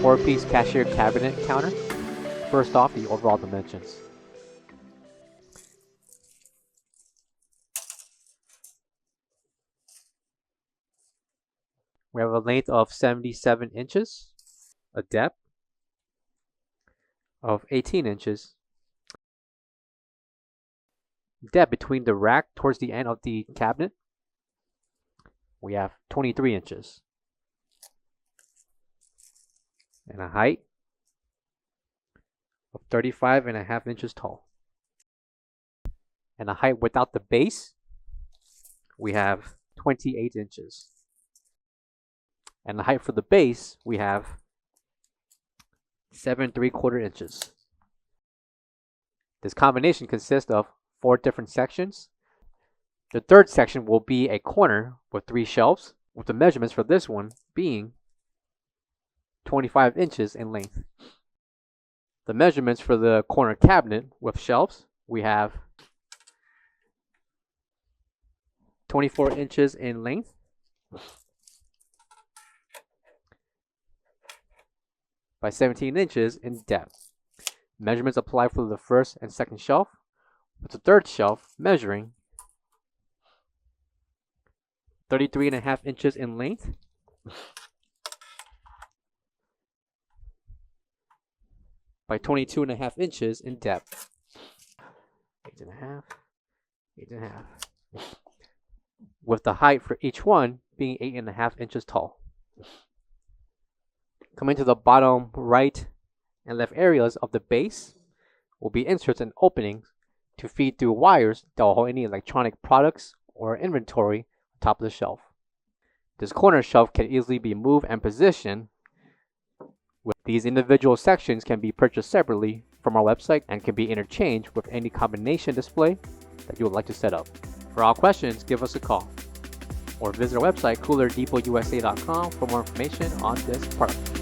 4-piece cashier cabinet counter. First off, the overall dimensions. We have a length of 77 inches, a depth of 18 inches, depth between the rack towards the end of the cabinet, we have 23 inches, and a height of 35.5 inches tall. And a height without the base, we have 28 inches. And the height for the base, we have 7 3/4 inches. This combination consists of 4 different sections. The third section will be a corner with 3 shelves, with the measurements for this one being 25 inches in length. The measurements for the corner cabinet with shelves, we have 24 inches in length, by 17 inches in depth. Measurements apply for the first and second shelf, with the third shelf measuring 33.5 inches in length by 22.5 inches in depth. 8.5, 8.5. With the height for each one being 8.5 inches tall. Coming to the bottom right and left areas of the base will be inserts and openings to feed through wires that will hold any electronic products or inventory on top of the shelf. This corner shelf can easily be moved and positioned. These individual sections can be purchased separately from our website and can be interchanged with any combination display that you would like to set up. For all questions, give us a call or visit our website coolerdepotUSA.com for more information on this product.